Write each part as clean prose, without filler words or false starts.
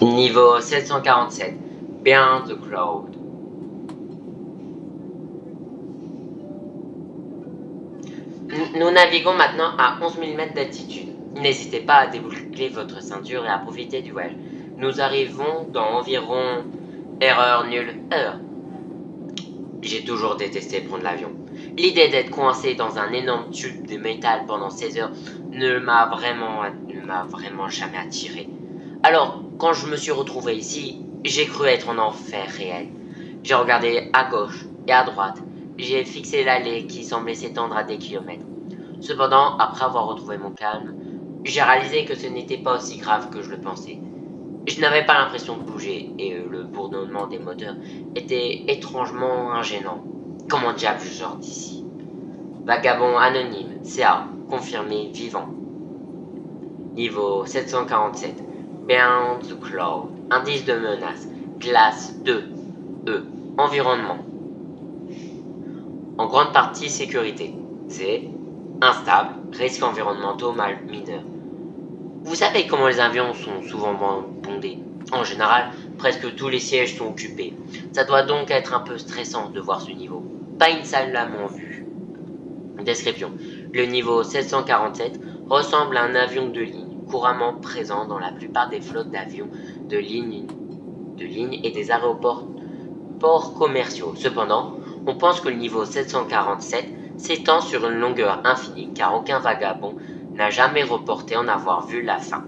Niveau 747. Beyond the Cloud. Nous naviguons maintenant à 11 000 mètres d'altitude. N'hésitez pas à déboucler votre ceinture et à profiter du voyage. Nous arrivons dans environ... Erreur nulle, heure. J'ai toujours détesté prendre l'avion. L'idée d'être coincé dans un énorme tube de métal pendant 16 heures ne m'a vraiment jamais attiré. Alors, quand je me suis retrouvé ici, j'ai cru être en enfer réel. J'ai regardé à gauche et à droite. J'ai fixé l'allée qui semblait s'étendre à des kilomètres. Cependant, après avoir retrouvé mon calme, j'ai réalisé que ce n'était pas aussi grave que je le pensais. Je n'avais pas l'impression de bouger et le bourdonnement des moteurs était étrangement gênant. Comment diable je sors d'ici? Vagabond anonyme, CA, confirmé vivant. Niveau 747. Beyond the Cloud. Indice de menace. Classe 2. E. Environnement. En grande partie sécurité. C. Instable. Risques environnementaux mineurs. Vous savez comment les avions sont souvent bondés. En général, presque tous les sièges sont occupés. Ça doit donc être un peu stressant de voir ce niveau. Pas une salle à mon vue. Description. Le niveau 747 ressemble à un avion de ligne, couramment présent dans la plupart des flottes d'avions de ligne et des aéroports commerciaux. Cependant, on pense que le niveau 747 s'étend sur une longueur infinie car aucun vagabond n'a jamais reporté en avoir vu la fin.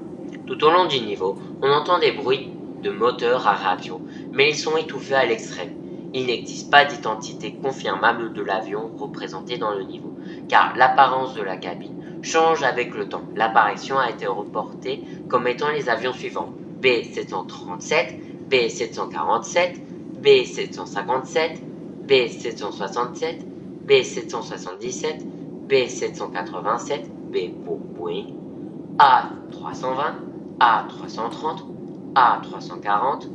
Tout au long du niveau, on entend des bruits de moteurs à radio, mais ils sont étouffés à l'extrême. Il n'existe pas d'identité confirmable de l'avion représenté dans le niveau, car l'apparence de la cabine change avec le temps. L'apparition a été reportée comme étant les avions suivants: B737, B747, B757, B767, B777, B787, B pour Boeing, A320, A330, A340,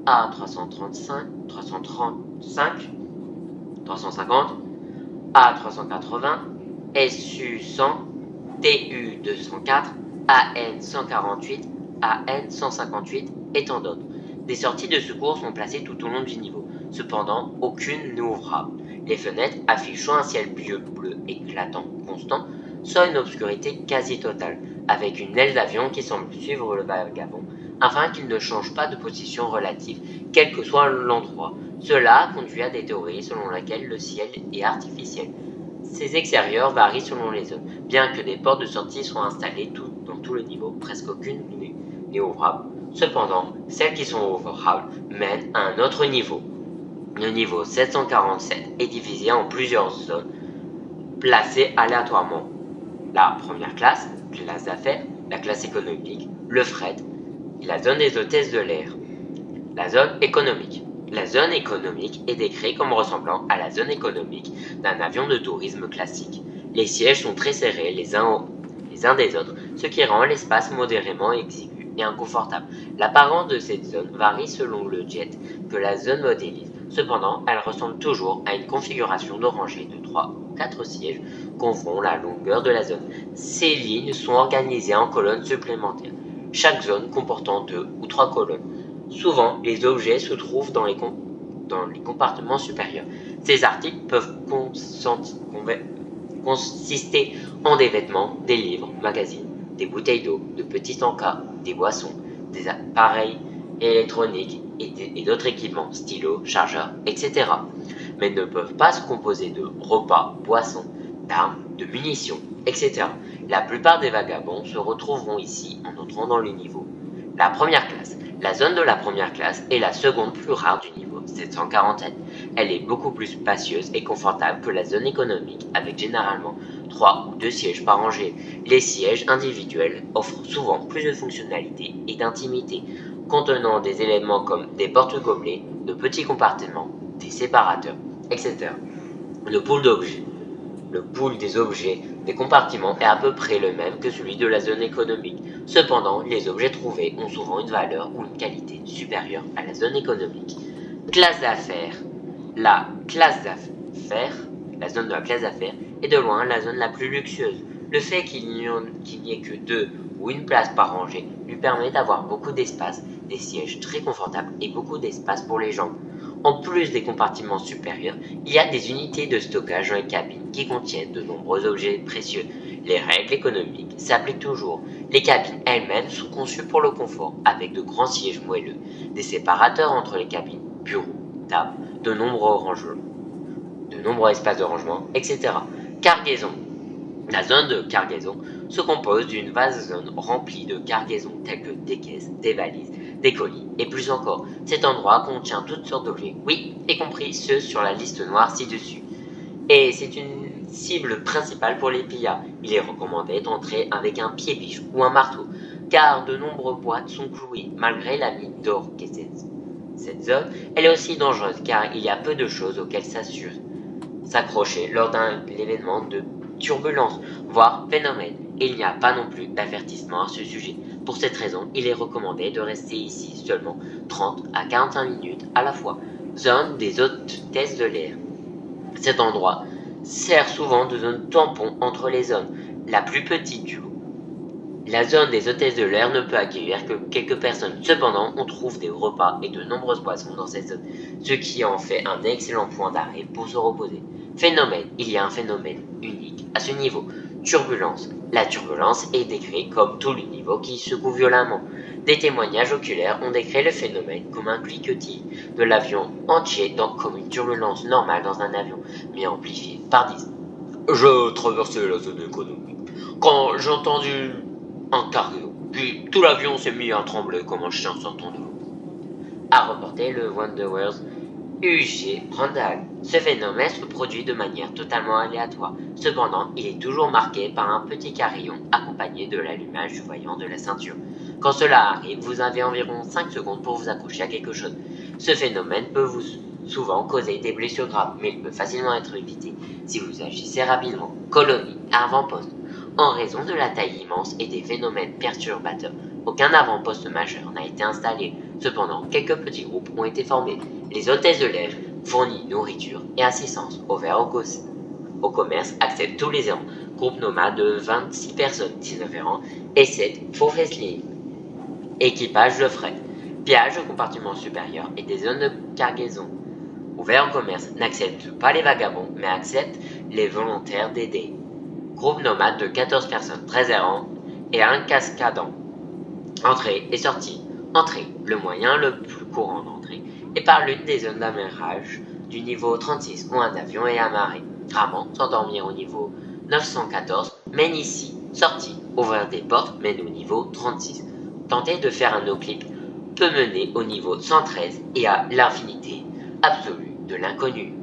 A335, 335, 350, A380, SU100, TU204, AN148, AN158 et tant d'autres. Des sorties de secours sont placées tout au long du niveau. Cependant, aucune n'est ouvrable. Les fenêtres affichant un ciel bleu éclatant constant, soit une obscurité quasi totale, avec une aile d'avion qui semble suivre le vagabond, afin qu'il ne change pas de position relative, quel que soit l'endroit. Cela conduit à des théories selon lesquelles le ciel est artificiel. Ces extérieurs varient selon les zones, bien que des portes de sortie soient installées dans tout le niveau, presque aucune n'est ouvrable. Cependant, celles qui sont ouvrables mènent à un autre niveau. Le niveau 747 est divisé en plusieurs zones, placées aléatoirement. La première classe, classe d'affaires, la classe économique, le fret, et la zone des hôtesses de l'air. La zone économique. La zone économique est décrite comme ressemblant à la zone économique d'un avion de tourisme classique. Les sièges sont très serrés les uns des autres, ce qui rend l'espace modérément exigu et inconfortable. L'apparence de cette zone varie selon le jet que la zone modélise. Cependant, elle ressemble toujours à une configuration de rangée de 3 ou 4 sièges couvrant la longueur de la zone. Ces lignes sont organisées en colonnes supplémentaires, chaque zone comportant 2 ou 3 colonnes. Souvent, les objets se trouvent dans les compartiments supérieurs. Ces articles peuvent consister en des vêtements, des livres, magazines, des bouteilles d'eau, de petits encas, des boissons, des appareils électroniques et d'autres équipements, stylos, chargeurs, etc. Mais ne peuvent pas se composer de repas, boissons, d'armes, de munitions, etc. La plupart des vagabonds se retrouveront ici en entrant dans le niveau. La première classe. La zone de la première classe est la seconde plus rare du niveau 747. Elle est beaucoup plus spacieuse et confortable que la zone économique, avec généralement 3 ou 2 sièges par rangée. Les sièges individuels offrent souvent plus de fonctionnalité et d'intimité, contenant des éléments comme des porte-gobelets, de petits compartiments, des séparateurs, etc. Le pool des objets des compartiments est à peu près le même que celui de la zone économique. Cependant, les objets trouvés ont souvent une valeur ou une qualité supérieure à la zone économique. Classe d'affaires. La zone de la classe d'affaires est de loin la zone la plus luxueuse. Le fait qu'il n'y ait que 2 ou une place par rangée lui permet d'avoir beaucoup d'espace, des sièges très confortables et beaucoup d'espace pour les jambes. En plus des compartiments supérieurs, il y a des unités de stockage dans les cabines qui contiennent de nombreux objets précieux. Les règles économiques s'appliquent toujours. Les cabines elles-mêmes sont conçues pour le confort, avec de grands sièges moelleux, des séparateurs entre les cabines, bureaux, tables, de nombreux espaces de rangement, etc. Cargaison. La zone de cargaison se compose d'une vaste zone remplie de cargaisons telles que des caisses, des valises, des colis et plus encore. Cet endroit contient toutes sortes d'objets, oui, y compris ceux sur la liste noire ci-dessus. Et c'est une cible principale pour les pillards. Il est recommandé d'entrer avec un pied-biche ou un marteau, car de nombreuses boîtes sont clouées malgré la mine d'or qu'est cette zone. Elle est aussi dangereuse car il y a peu de choses auxquelles s'accrocher lors d'un événement de turbulence, voire phénomène, et il n'y a pas non plus d'avertissement à ce sujet. Pour cette raison, il est recommandé de rester ici seulement 30 à 45 minutes à la fois. Zone des hôtesses de l'air. Cet endroit sert souvent de zone tampon entre les zones, la plus petite du lot. La zone des hôtesses de l'air ne peut accueillir que quelques personnes. Cependant, on trouve des repas et de nombreuses boissons dans cette zone, ce qui en fait un excellent point d'arrêt pour se reposer. Phénomène. Il y a un phénomène unique à ce niveau. Turbulence. La turbulence est décrite comme tout le niveau qui secoue violemment. Des témoignages oculaires ont décrit le phénomène comme un cliquetis de l'avion entier comme une turbulence normale dans un avion, mais amplifiée par 10. Je traversais la zone économique quand j'ai entendu un cargo, puis tout l'avion s'est mis à trembler comme un chien sortant de l'eau. A reporté le Wanderers UG Randall. Ce phénomène se produit de manière totalement aléatoire. Cependant, il est toujours marqué par un petit carillon accompagné de l'allumage du voyant de la ceinture. Quand cela arrive, vous avez environ 5 secondes pour vous accrocher à quelque chose. Ce phénomène peut souvent causer des blessures graves, mais il peut facilement être évité si vous agissez rapidement. Colonie, avant-poste. En raison de la taille immense et des phénomènes perturbateurs, aucun avant-poste majeur n'a été installé. Cependant, quelques petits groupes ont été formés. Les hôtesses de l'air fournissent nourriture et assistance ouverts au commerce, acceptent tous les errants. Groupe nomade de 26 personnes, 19 errants et 7 faux wrestling. Équipage de fret. Piage au compartiment supérieur et des zones de cargaison. Ouverts au commerce n'acceptent pas les vagabonds, mais acceptent les volontaires d'aider. Groupe nomade de 14 personnes, 13 errants et un cascadant. Entrée et sortie. Entrée, le moyen le plus courant d'entrée, est par l'une des zones d'amarrage du niveau 36 où un avion est amarré. Rarement s'endormir au niveau 914 mène ici. Sortie, ouvrir des portes mène au niveau 36. Tenter de faire un no-clip peut mener au niveau 113 et à l'infinité absolue de l'inconnu.